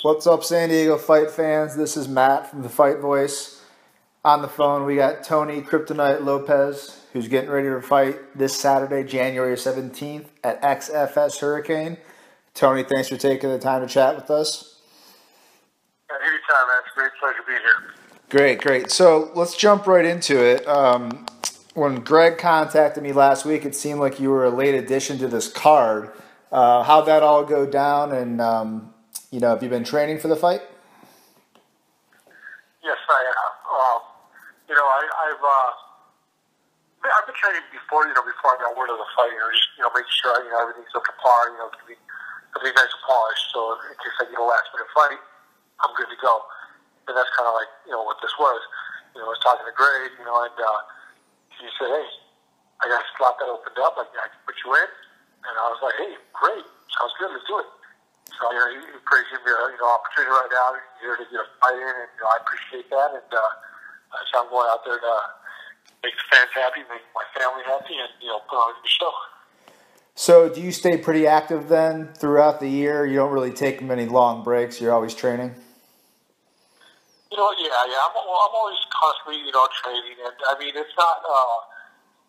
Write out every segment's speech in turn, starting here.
What's up, San Diego fight fans? This is Matt from the Fight Voice. On the phone, we got Tony Kryptonite Lopez, who's getting ready to fight this Saturday, January 17th at XFS Hurricane. Tony, thanks for taking the time to chat with us. Anytime, man. It's a great pleasure being here. Great. So let's jump right into it. When Greg contacted me last week, it seemed like you were a late addition to this card. How'd that all go down? And, have you been training for the fight? Yes, I have. I've been training before I got word of the fight. Just making sure everything's up to par. To be nice and polished. So in case I get a last minute fight, I'm good to go. And that's kind of like what this was. I was talking to Greg, and he said, "Hey, I got a slot that opened up. I can put you in." And I was like, "Hey, great, sounds good. Let's do it." So he appreciates me opportunity right now here to get a fight in, and I appreciate that. And so I'm going out there to make the fans happy, make my family happy, and put on a good show. So do you stay pretty active then throughout the year? You don't really take many long breaks. You're always training. Yeah. I'm always constantly training, and I mean it's not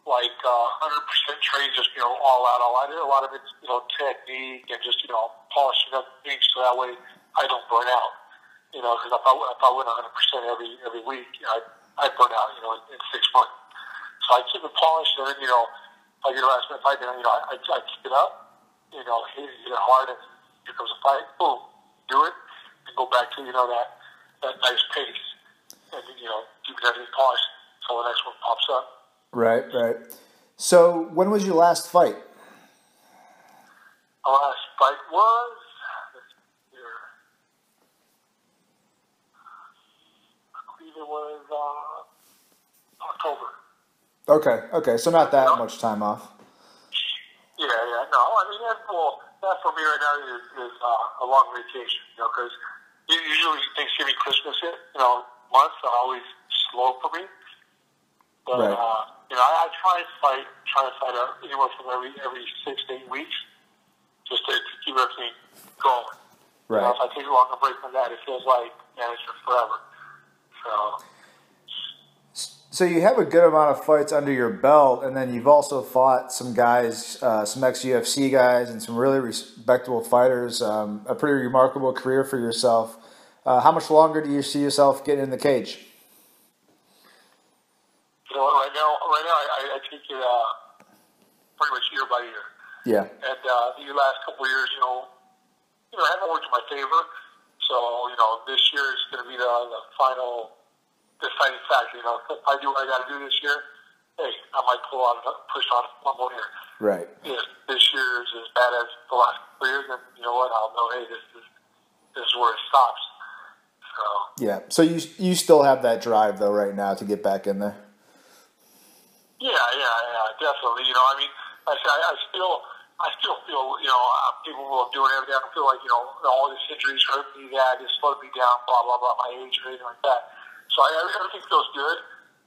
like 100% training, just all out. A lot of it's technique and just polishing up things so that way I don't burn out. Because if I went 100% every week, I'd burn out in 6 months. So I keep it polished, and then if I get a last minute fight, then I keep it up, hit it hard, and here comes a fight, boom, do it, and go back to that nice pace, and keep everything polished until the next one pops up. Right. So when was your last fight? My last fight was I believe it was October. Okay. So not that much time off. Yeah. No, I mean that for me right now is a long vacation. Because usually Thanksgiving, Christmas, months are always slow for me. But right. I try to fight anywhere from every 6 to 8 weeks, just to keep everything going. Right. If I take a longer break from that, it feels like it's just forever. So you have a good amount of fights under your belt, and then you've also fought some guys, some ex-UFC guys, and some really respectable fighters. A pretty remarkable career for yourself. How much longer do you see yourself getting in the cage? Right now I take it pretty much year by year. Yeah. And the last couple of years, I haven't worked in my favor. So, this year is going to be the final deciding factor. If I do what I got to do this year, hey, I might push on one more year. Right. If this year is as bad as the last couple of years, then you know what? I'll know, hey, this is where it stops. So. Yeah. So you still have that drive though right now to get back in there. Yeah, definitely. I mean, I still feel, I'm capable of doing everything. I don't feel like, all these injuries hurt me, that just slowed me down, blah, blah, blah, my age or anything like that. So everything feels good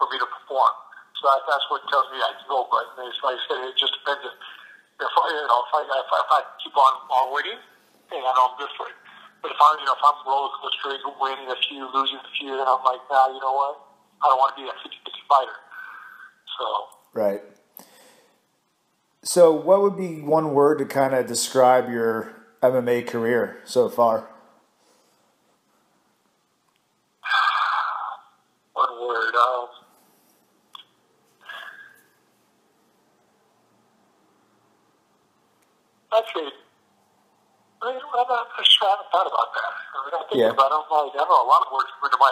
for me to perform. So that's what tells me I can go. But it's like I said, it just depends if I keep on winning, hey, I know I'm good for it. But if I'm roller coaster, winning a few, losing a few, then I'm like, nah, you know what? I don't want to be a 50-50 fighter. Right. So what would be one word to kind of describe your MMA career so far? One word. Actually, I'm not sure. I haven't thought about that. I'm thinking about it. I know a lot of words come into my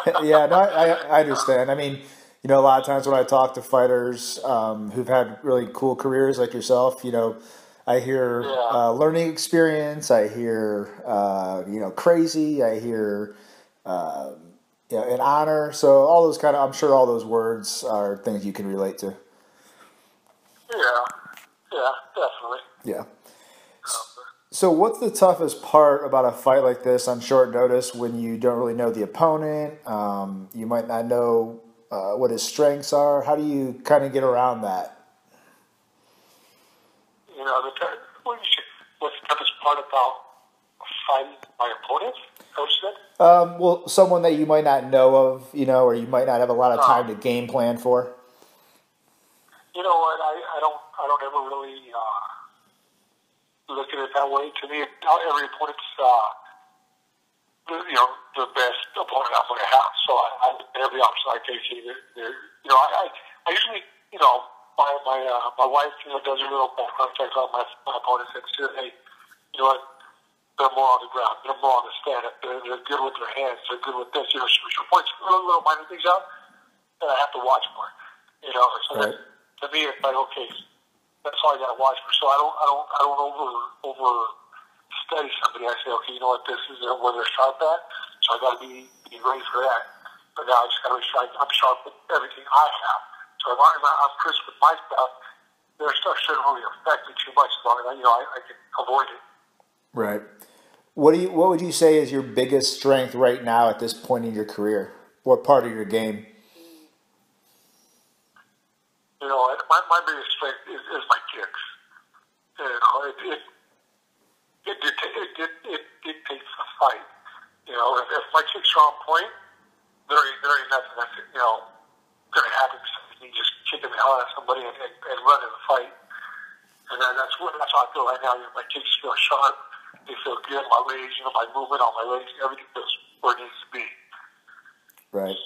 head. Yeah, no, I understand. I mean, a lot of times when I talk to fighters who've had really cool careers like yourself, I hear learning experience, I hear, crazy, I hear, an honor. So all those I'm sure all those words are things you can relate to. Yeah, definitely. Yeah. So what's the toughest part about a fight like this on short notice when you don't really know the opponent? You might not know what his strengths are. How do you kind of get around that? What's the toughest part about fighting my opponent, Coach said? Well, someone that you might not know of, or you might not have a lot of time to game plan for. You know what? I don't ever really look at it that way. To me, every opponent's the best opponent I'm going to have. So every option I take, I usually, my wife, does a little background check on my opponents and says, hey, you know what? They're more on the ground. They're more on the stand. They're good with their hands. They're good with this. She points little minor things out that I have to watch for. So right. To me, it's like, okay, that's all I got to watch for. So I don't over study somebody. I say, okay, you know what, this is where they're sharp at. So I got to be ready for that. But now I just got to be sharp. I'm sharp with everything I have. So if I'm crisp with my stuff, their stuff shouldn't really affect me too much as long as I can avoid it. Right. What would you say is your biggest strength right now at this point in your career? What part of your game? My biggest strength is my kicks. It takes a fight. If my kicks are on point, there ain't nothing that's going to happen. You just kicking the hell out of somebody and running the fight. And that's how I feel right now. My kicks feel sharp. They feel good. My legs, my movement on my legs, everything feels where it needs to be. Right.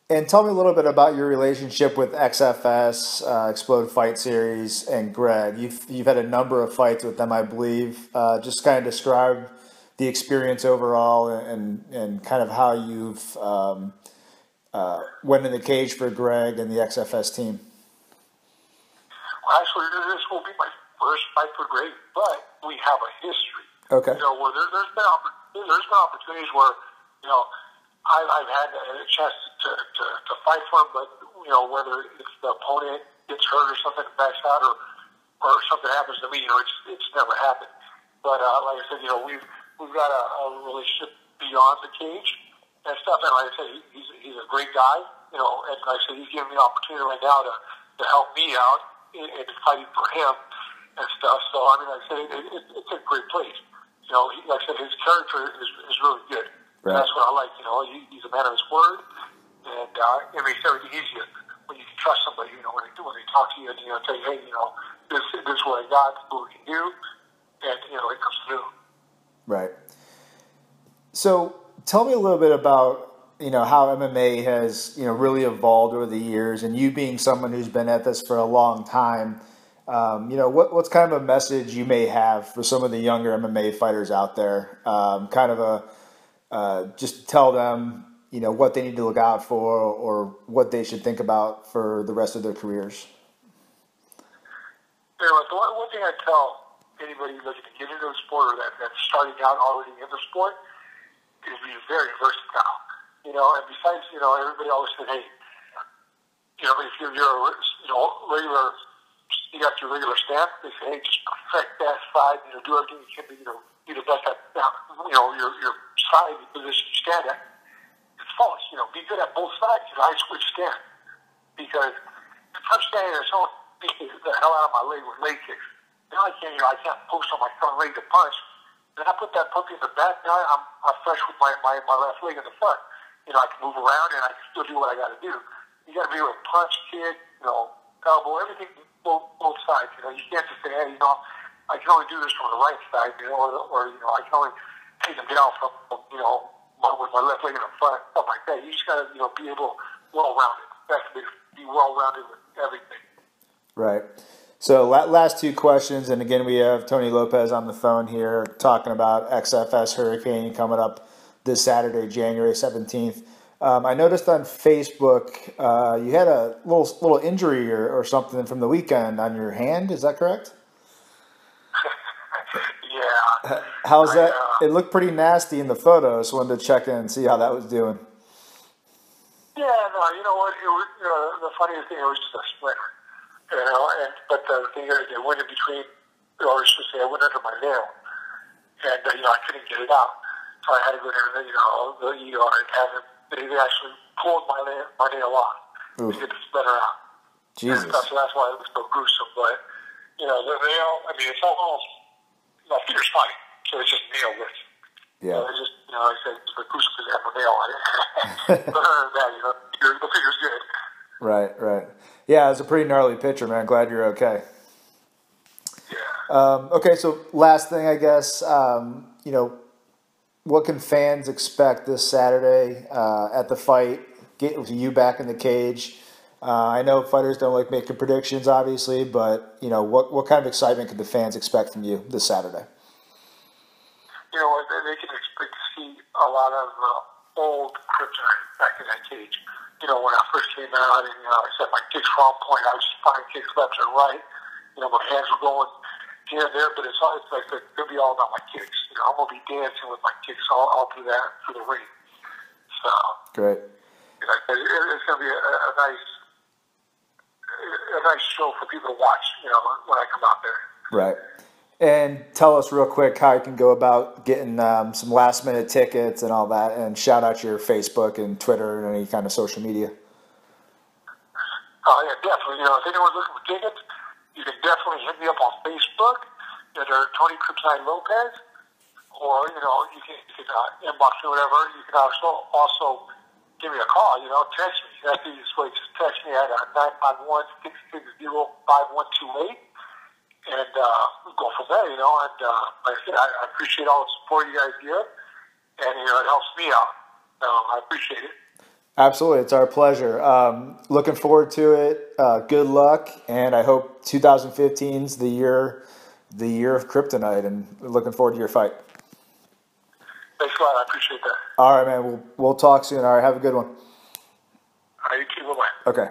And tell me a little bit about your relationship with XFS, Explode Fight Series, and Greg. You've had a number of fights with them, I believe. Just kind of describe the experience overall and kind of how you've went in the cage for Greg and the XFS team. Well, actually, this will be my first fight for Greg, but we have a history. Okay. Where there's been opportunities where I've had a chance to fight for him, but whether it's the opponent gets hurt or something backs out or something happens to me, it's never happened. But like I said, we've got a relationship beyond the cage and stuff. And like I said, he's a great guy, and like I said, he's giving me an opportunity right now to help me out in fighting for him and stuff. So I mean, like I said, it's a great place. Like I said, his character is really good. Right. That's what I like. He's a man of his word, and it makes everything easier when you can trust somebody. When they talk to you and tell you, hey, this is what I got, this is what we can do, and it comes through. Right. So tell me a little bit about how MMA has really evolved over the years, and you being someone who's been at this for a long time. What's kind of a message you may have for some of the younger MMA fighters out there? Just tell them, what they need to look out for or what they should think about for the rest of their careers. The one thing I tell anybody looking to get into the sport or that's starting out already in the sport is be very versatile. And besides, everybody always said, hey, if you're regular, you got your regular stance, they say, hey, just perfect that side, do everything you can to, be the best at, your side, the position you stand at. It's false, be good at both sides. I switch stand. Because if I'm standing there, someone beats the hell out of my leg with leg kicks. Now I can't post on my front leg to punch. Then I put that hook in the back. Now I'm fresh with my left leg in the front. I can move around and I can still do what I got to do. You got to be able to punch, kick, elbow, everything, both sides. You can't just say, hey, I can only do this from the right side, or I can only take them down from, with my left leg in the front, stuff like that. You just got to, be able, well-rounded. You have to be well-rounded with everything. Right. So last two questions, and again, we have Tony Lopez on the phone here talking about XFS Hurricane coming up this Saturday, January 17th. I noticed on Facebook you had a little injury or something from the weekend on your hand. Is that correct? Yeah. How's that? It looked pretty nasty in the photos. So wanted to check in and see how that was doing. Yeah, no, you know what? It was, the funniest thing, it was just a splinter. But the thing is, it went in between, or I should say, I went under my nail. And, I couldn't get it out. So I had to go down to, the ER and have them. They actually pulled my nail off to get the splinter out. Jesus. So that's why it was so gruesome. But, the nail, I mean, it's almost, my finger's fine. so it's just nail with. Yeah. I just, I said, the goose because I have a nail on it. But other than that, the figure's good. Right. Yeah, it's a pretty gnarly picture, man. Glad you're okay. Yeah. Okay, so last thing, I guess, what can fans expect this Saturday at the fight? Get you back in the cage. I know fighters don't like making predictions, obviously, but what kind of excitement could the fans expect from you this Saturday? They can expect to see a lot of old Kryptonite back in that cage. When I first came out and I set my kicks wrong point, I was just finding kicks left and right. My hands were going here and there, but it's like it's going to be all about my kicks. I'm going to be dancing with my kicks all through the ring. So great. It's going to be a nice show for people to watch. When I come out there. Right. And tell us real quick how you can go about getting some last-minute tickets and all that, and shout out your Facebook and Twitter and any kind of social media. Yeah, definitely. If anyone's looking for tickets, you can definitely hit me up on Facebook. They're Tony Kryptonite Lopez, or you can inbox me, whatever. You can also give me a call. Text me. That's the easiest way. Just text me at 951-660-5128. And we'll go from there, And like I said, I appreciate all the support you guys give, and it helps me out. I appreciate it. Absolutely, it's our pleasure. Looking forward to it. Good luck, and I hope 2015's the year of Kryptonite. And looking forward to your fight. Thanks a lot. I appreciate that. All right, man. We'll talk soon. All right, have a good one. All right, you too. Bye-bye. Okay.